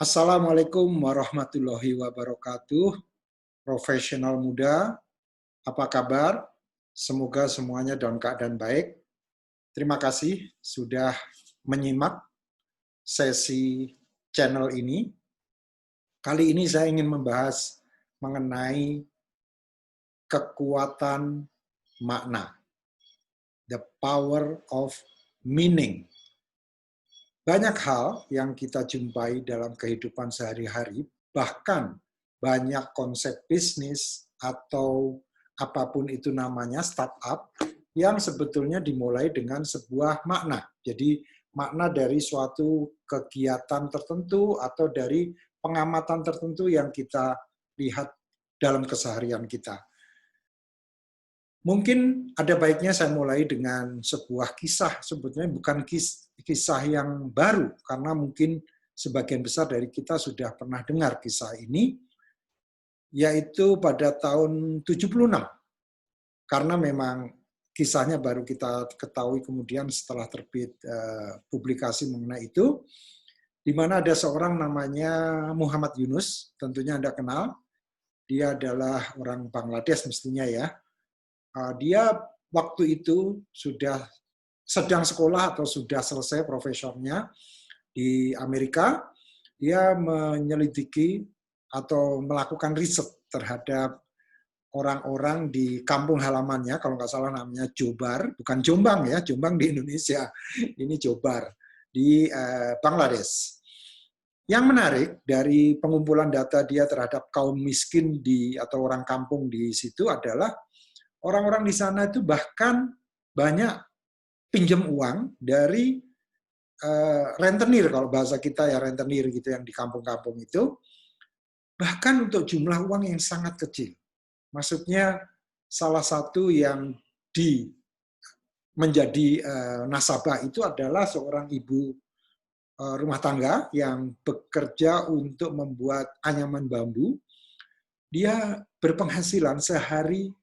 Assalamualaikum warahmatullahi wabarakatuh. Profesional muda, apa kabar? Semoga semuanya dalam keadaan baik. Terima kasih sudah menyimak sesi channel ini. Kali ini saya ingin membahas mengenai kekuatan makna, the power of meaning. Banyak hal yang kita jumpai dalam kehidupan sehari-hari, bahkan banyak konsep bisnis atau apapun itu namanya, startup, yang sebetulnya dimulai dengan sebuah makna. Jadi makna dari suatu kegiatan tertentu atau dari pengamatan tertentu yang kita lihat dalam keseharian kita. Mungkin ada baiknya saya mulai dengan sebuah kisah, sebetulnya bukan kisah yang baru, karena mungkin sebagian besar dari kita sudah pernah dengar kisah ini, yaitu pada tahun 76. Karena memang kisahnya baru kita ketahui kemudian setelah terbit publikasi mengenai itu, di mana ada seorang namanya Muhammad Yunus, tentunya Anda kenal, dia adalah orang Bangladesh mestinya ya. Dia waktu itu sudah sedang sekolah atau sudah selesai profesornya di Amerika. Dia menyelidiki atau melakukan riset terhadap orang-orang di kampung halamannya, kalau nggak salah namanya Jobar, bukan Jombang ya, Jombang di Indonesia, ini Jobar, di Bangladesh. Yang menarik dari pengumpulan data dia terhadap kaum miskin atau orang kampung di situ adalah orang-orang di sana itu bahkan banyak pinjam uang dari rentenir, kalau bahasa kita ya rentenir gitu yang di kampung-kampung itu, bahkan untuk jumlah uang yang sangat kecil. Maksudnya salah satu yang menjadi nasabah itu adalah seorang ibu rumah tangga yang bekerja untuk membuat anyaman bambu. Dia berpenghasilan sehari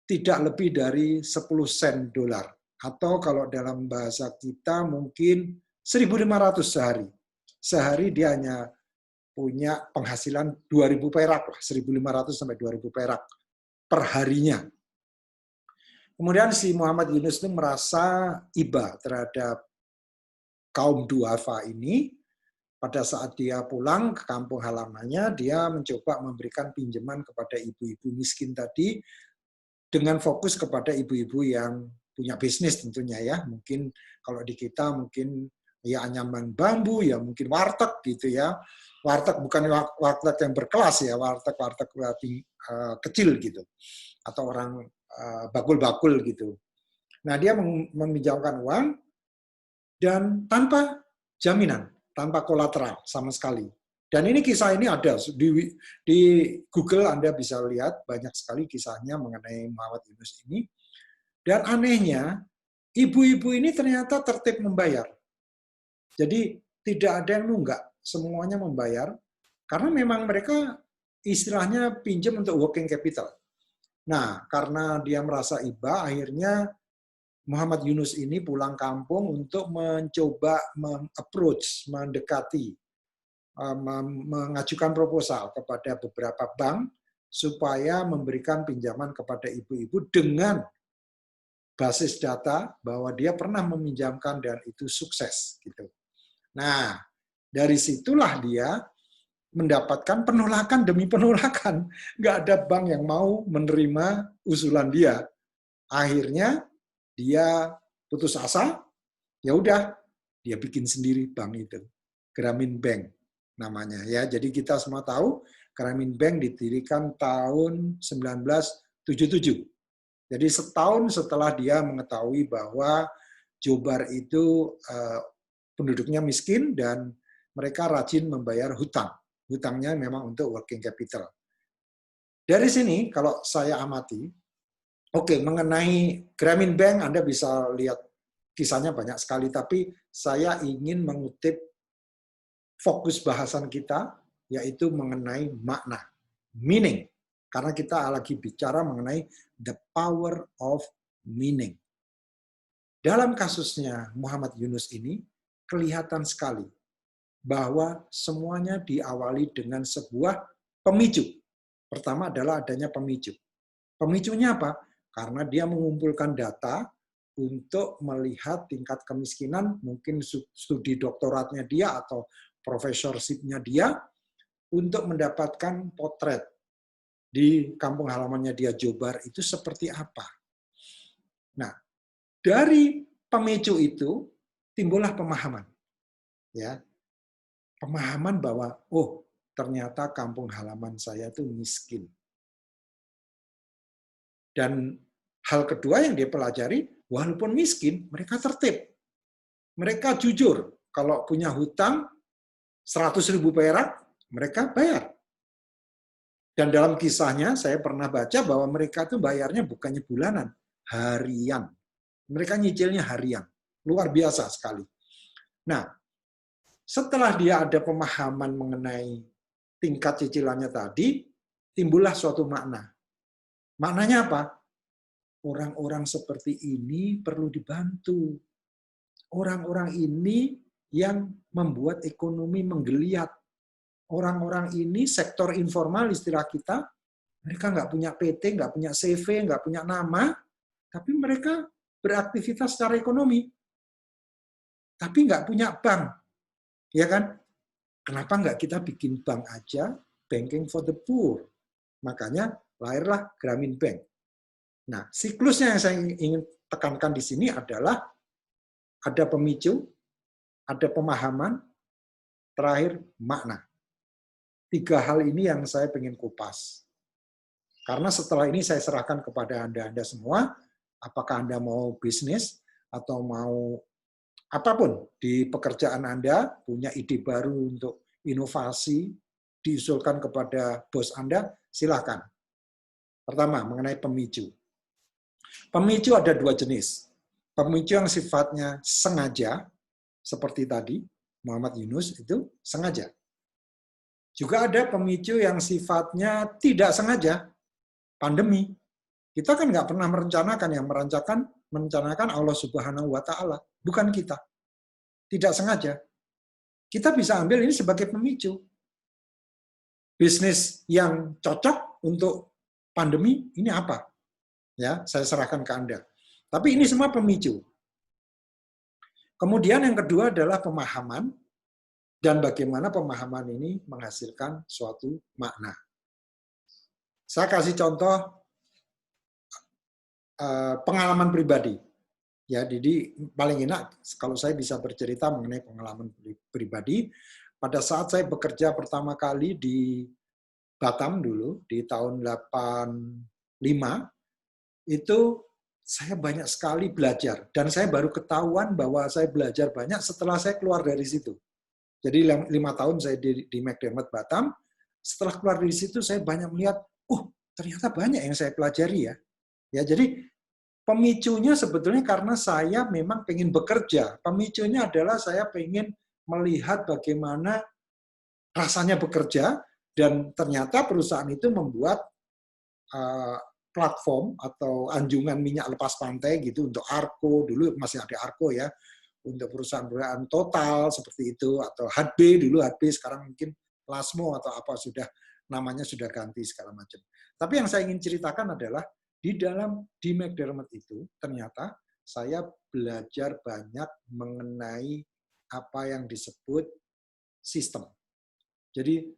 tidak lebih dari 10 sen dolar. Atau kalau dalam bahasa kita mungkin 1.500 sehari. Sehari dia hanya punya penghasilan 2.000 perak, 1.500 sampai 2.000 perak per harinya. Kemudian si Muhammad Yunus itu merasa iba terhadap kaum duafa ini. Pada saat dia pulang ke kampung halamannya, dia mencoba memberikan pinjaman kepada ibu-ibu miskin tadi, dengan fokus kepada ibu-ibu yang punya bisnis tentunya ya. Mungkin kalau di kita mungkin ya anyaman bambu, ya mungkin warteg gitu ya. Warteg bukan warteg yang berkelas ya, warteg-warteg kecil gitu. Atau orang bakul-bakul gitu. Nah, dia meminjamkan uang dan tanpa jaminan, tanpa kolateral sama sekali. Dan ini kisah ini ada di Google, Anda bisa lihat banyak sekali kisahnya mengenai Muhammad Yunus ini. Dan anehnya, ibu-ibu ini ternyata tertib membayar. Jadi tidak ada yang nunggak, semuanya membayar karena memang mereka istilahnya pinjam untuk working capital. Nah, karena dia merasa iba, akhirnya Muhammad Yunus ini pulang kampung untuk mencoba mendekati, mengajukan proposal kepada beberapa bank supaya memberikan pinjaman kepada ibu-ibu dengan basis data bahwa dia pernah meminjamkan dan itu sukses gitu. Nah, dari situlah dia mendapatkan penolakan demi penolakan. Nggak ada bank yang mau menerima usulan dia. Akhirnya dia putus asa, ya udah dia bikin sendiri bank itu, Grameen Bank namanya ya. Jadi kita semua tahu Grameen Bank didirikan tahun 1977. Jadi setahun setelah dia mengetahui bahwa Jobar itu penduduknya miskin dan mereka rajin membayar hutang. Hutangnya memang untuk working capital. Dari sini kalau saya amati, oke, mengenai Grameen Bank Anda bisa lihat kisahnya banyak sekali, tapi saya ingin mengutip fokus bahasan kita, yaitu mengenai makna, meaning. Karena kita lagi bicara mengenai the power of meaning. Dalam kasusnya Muhammad Yunus ini, kelihatan sekali bahwa semuanya diawali dengan sebuah pemicu. Pertama adalah adanya pemicu. Pemicunya apa? Karena dia mengumpulkan data untuk melihat tingkat kemiskinan, mungkin studi doktoratnya dia atau profesorship-nya dia, untuk mendapatkan potret di kampung halamannya dia Jobar itu seperti apa. Nah, dari pemicu itu timbullah pemahaman. Ya, pemahaman bahwa ternyata kampung halaman saya itu miskin. Dan hal kedua yang dia pelajari, walaupun miskin, mereka tertib. Mereka jujur. Kalau punya hutang 100.000 perak, mereka bayar. Dan dalam kisahnya, saya pernah baca bahwa mereka itu bayarnya bukannya bulanan, harian. Mereka nyicilnya harian. Luar biasa sekali. Nah, setelah dia ada pemahaman mengenai tingkat cicilannya tadi, timbullah suatu makna. Maknanya apa? Orang-orang seperti ini perlu dibantu. Orang-orang ini yang membuat ekonomi menggeliat. Orang-orang ini sektor informal istilah kita, mereka nggak punya PT, nggak punya CV, nggak punya nama, tapi mereka beraktivitas secara ekonomi. Tapi nggak punya bank. Ya kan? Kenapa nggak kita bikin bank aja, banking for the poor? Makanya lahirlah Grameen Bank. Nah, siklusnya yang saya ingin tekankan di sini adalah ada pemicu, ada pemahaman, terakhir makna. 3 hal ini yang saya ingin kupas. Karena setelah ini saya serahkan kepada Anda semua, apakah Anda mau bisnis atau mau apapun di pekerjaan Anda, punya ide baru untuk inovasi, diusulkan kepada bos Anda, silakan. Pertama, mengenai pemicu. Pemicu ada 2 jenis. Pemicu yang sifatnya sengaja, seperti tadi, Muhammad Yunus itu sengaja. Juga ada pemicu yang sifatnya tidak sengaja, pandemi. Kita kan nggak pernah merencanakan, yang merencanakan Allah Subhanahu wa Ta'ala, bukan kita. Tidak sengaja. Kita bisa ambil ini sebagai pemicu. Bisnis yang cocok untuk pandemi ini apa? Ya, saya serahkan ke Anda. Tapi ini semua pemicu. Kemudian yang kedua adalah pemahaman, dan bagaimana pemahaman ini menghasilkan suatu makna. Saya kasih contoh pengalaman pribadi. Ya, jadi paling enak kalau saya bisa bercerita mengenai pengalaman pribadi. Pada saat saya bekerja pertama kali di Batam dulu, di tahun 85, itu saya banyak sekali belajar. Dan saya baru ketahuan bahwa saya belajar banyak setelah saya keluar dari situ. Jadi 5 tahun saya di McDermott Batam, setelah keluar dari situ saya banyak melihat, ternyata banyak yang saya pelajari ya. Ya, jadi pemicunya sebetulnya karena saya memang pengen bekerja. Pemicunya adalah saya pengen melihat bagaimana rasanya bekerja, dan ternyata perusahaan itu membuat platform atau anjungan minyak lepas pantai gitu untuk Arco, dulu masih ada Arco ya, untuk perusahaan-perusahaan Total seperti itu, atau HB dulu, HB sekarang mungkin Lasmo atau apa, sudah namanya sudah ganti segala macam. Tapi yang saya ingin ceritakan adalah di McDermott itu ternyata saya belajar banyak mengenai apa yang disebut sistem. Jadi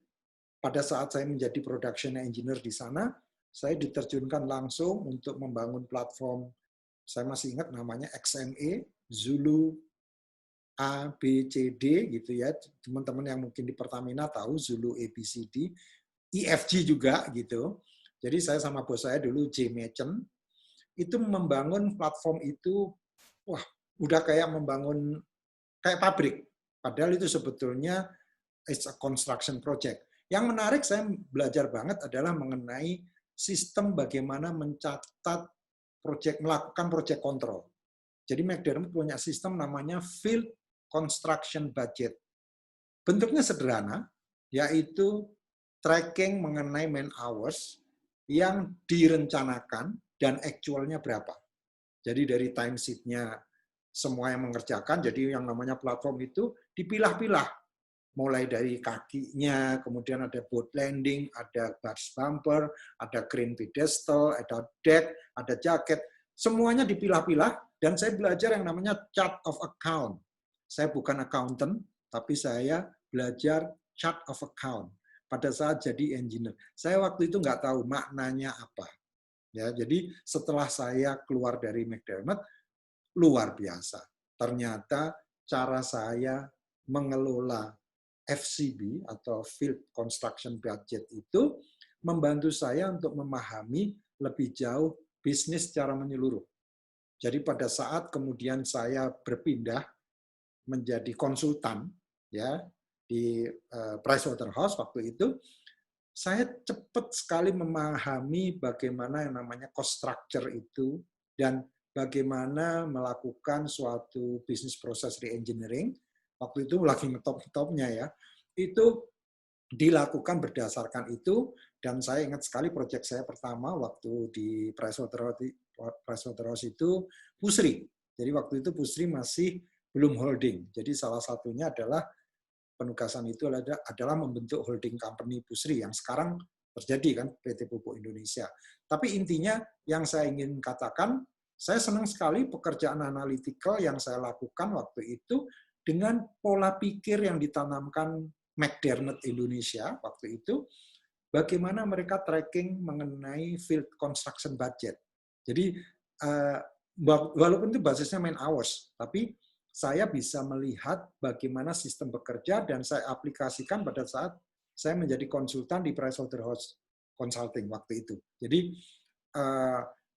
pada saat saya menjadi production engineer di sana, saya diterjunkan langsung untuk membangun platform, saya masih ingat namanya XME, Zulu A, B, C, D gitu ya. Teman-teman yang mungkin di Pertamina tahu Zulu A, B, C, D. EFG juga gitu. Jadi saya sama bos saya dulu, J. Machen, itu membangun platform itu, wah, udah kayak membangun kayak pabrik. Padahal itu sebetulnya it's a construction project. Yang menarik saya belajar banget adalah mengenai sistem bagaimana mencatat project, melakukan project control. Jadi McDermott punya sistem namanya Field Construction Budget. Bentuknya sederhana, yaitu tracking mengenai man hours yang direncanakan dan actualnya berapa. Jadi dari time sheet-nya semua yang mengerjakan, jadi yang namanya platform itu dipilah-pilah. mulai dari kakinya, kemudian ada boat landing, ada bus bumper, ada crane pedestal, ada deck, ada jaket, semuanya dipilah-pilah, dan saya belajar yang namanya chart of account. Saya bukan accountant, tapi saya belajar chart of account pada saat jadi engineer. Saya waktu itu nggak tahu maknanya apa. Ya, jadi setelah saya keluar dari McDermott, luar biasa. Ternyata cara saya mengelola FCB atau Field Construction Budget itu membantu saya untuk memahami lebih jauh bisnis secara menyeluruh. Jadi pada saat kemudian saya berpindah menjadi konsultan ya di Pricewaterhouse waktu itu, saya cepat sekali memahami bagaimana yang namanya cost structure itu dan bagaimana melakukan suatu bisnis proses re-engineering. Waktu itu lagi ngetop-ngetopnya ya. Itu dilakukan berdasarkan itu, dan saya ingat sekali proyek saya pertama waktu di Pricewaterhouse itu Pusri. Jadi waktu itu Pusri masih belum holding. Jadi salah satunya adalah penugasan itu adalah membentuk holding company Pusri yang sekarang terjadi kan PT Pupuk Indonesia. Tapi intinya yang saya ingin katakan, saya senang sekali pekerjaan analytical yang saya lakukan waktu itu dengan pola pikir yang ditanamkan McDermott Indonesia waktu itu, bagaimana mereka tracking mengenai field construction budget. Jadi walaupun itu basisnya man hours, tapi saya bisa melihat bagaimana sistem bekerja dan saya aplikasikan pada saat saya menjadi konsultan di Pricewaterhouse Consulting waktu itu. Jadi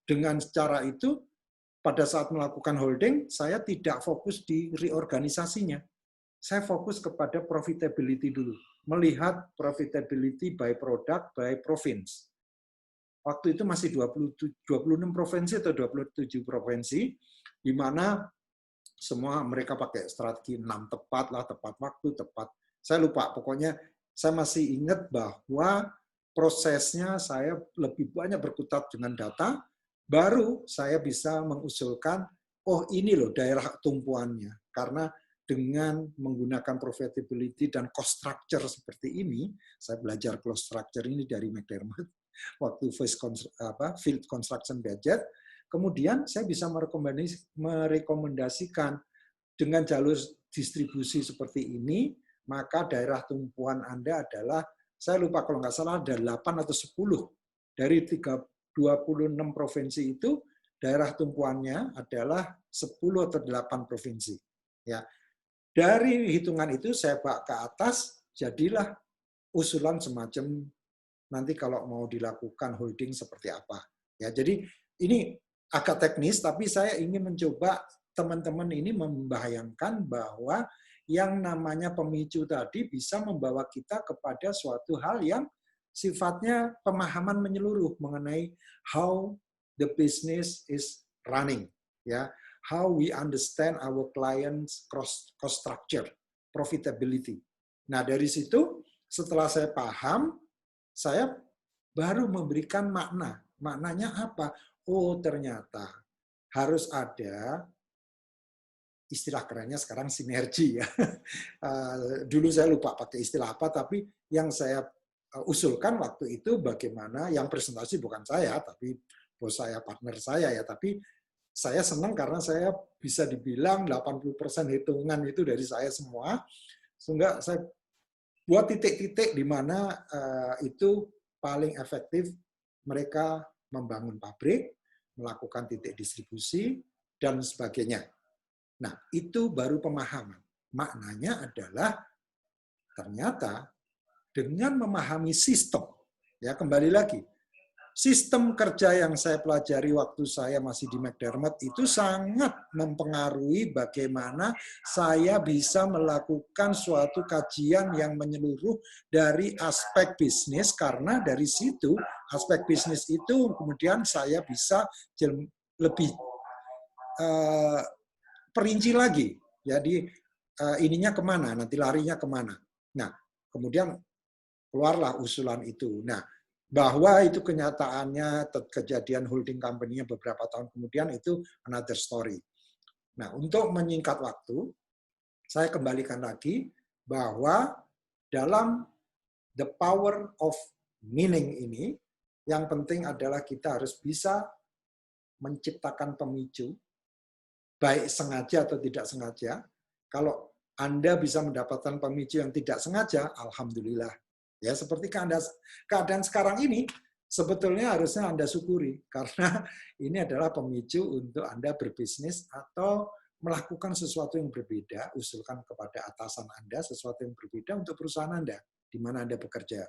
dengan cara itu, pada saat melakukan holding, saya tidak fokus di reorganisasinya. Saya fokus kepada profitability dulu. Melihat profitability by product, by province. Waktu itu masih 26 provinsi atau 27 provinsi, di mana semua mereka pakai strategi 6 tepat lah, tepat waktu, tepat. Saya lupa, pokoknya saya masih ingat bahwa prosesnya saya lebih banyak berkutat dengan data, baru saya bisa mengusulkan, oh ini loh daerah tumpuannya. Karena dengan menggunakan profitability dan cost structure seperti ini, saya belajar cost structure ini dari McDermott, waktu Field Construction Budget, kemudian saya bisa merekomendasikan dengan jalur distribusi seperti ini, maka daerah tumpuan Anda adalah, saya lupa kalau nggak salah ada 8 atau 10 dari 26 provinsi itu, daerah tumpuannya adalah 10 atau 8 provinsi. Ya. Dari hitungan itu saya bawa ke atas, jadilah usulan semacam nanti kalau mau dilakukan holding seperti apa. Ya, jadi ini agak teknis, tapi saya ingin mencoba teman-teman ini membayangkan bahwa yang namanya pemicu tadi bisa membawa kita kepada suatu hal yang sifatnya pemahaman menyeluruh mengenai how the business is running, ya, how we understand our clients' cost structure, profitability. Nah dari situ setelah saya paham, saya baru memberikan makna. Maknanya apa? Oh ternyata harus ada, istilah kerennya sekarang sinergi ya. Dulu saya lupa pakai istilah apa, tapi yang saya usulkan waktu itu bagaimana, yang presentasi bukan saya, tapi bos saya, partner saya ya, tapi saya senang karena saya bisa dibilang 80% hitungan itu dari saya semua, sehingga saya buat titik-titik di mana itu paling efektif mereka membangun pabrik, melakukan titik distribusi, dan sebagainya. Nah, itu baru pemahaman. Maknanya adalah ternyata dengan memahami sistem, ya kembali lagi, sistem kerja yang saya pelajari waktu saya masih di McDermott itu sangat mempengaruhi bagaimana saya bisa melakukan suatu kajian yang menyeluruh dari aspek bisnis, karena dari situ aspek bisnis itu kemudian saya bisa lebih perinci lagi. Jadi ininya kemana, nanti larinya kemana. Nah, kemudian keluarlah usulan itu. Nah, bahwa itu kenyataannya kejadian holding company-nya beberapa tahun kemudian itu another story. Nah, untuk menyingkat waktu, saya kembalikan lagi bahwa dalam the power of meaning ini, yang penting adalah kita harus bisa menciptakan pemicu, baik sengaja atau tidak sengaja. Kalau Anda bisa mendapatkan pemicu yang tidak sengaja, alhamdulillah. Ya, seperti keadaan sekarang ini, sebetulnya harusnya Anda syukuri, karena ini adalah pemicu untuk Anda berbisnis atau melakukan sesuatu yang berbeda, usulkan kepada atasan Anda sesuatu yang berbeda untuk perusahaan Anda, di mana Anda bekerja.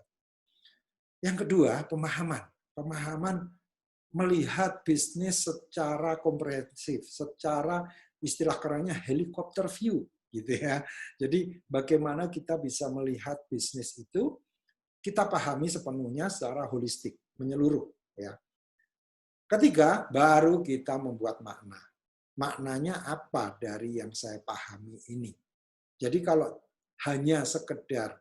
Yang kedua, pemahaman. Pemahaman melihat bisnis secara komprehensif, secara istilah kerennya helikopter view, gitu ya. Jadi bagaimana kita bisa melihat bisnis itu, kita pahami sepenuhnya secara holistik, menyeluruh. Ya. Ketiga, baru kita membuat makna. Maknanya apa dari yang saya pahami ini? Jadi kalau hanya sekedar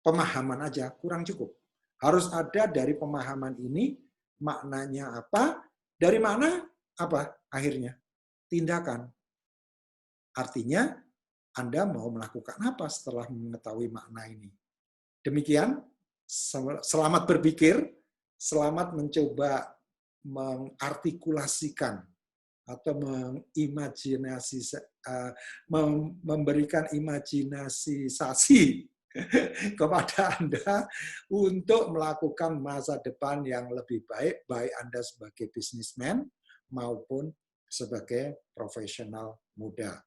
pemahaman aja kurang cukup. Harus ada dari pemahaman ini maknanya apa, dari mana apa akhirnya? Tindakan. Artinya Anda mau melakukan apa setelah mengetahui makna ini. Demikian, selamat berpikir, selamat mencoba mengartikulasikan atau memberikan imajinasi kepada Anda untuk melakukan masa depan yang lebih baik, baik Anda sebagai bisnismen maupun sebagai profesional muda.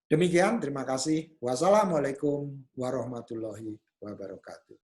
Demikian, terima kasih. Wassalamualaikum warahmatullahi wabarakatuh.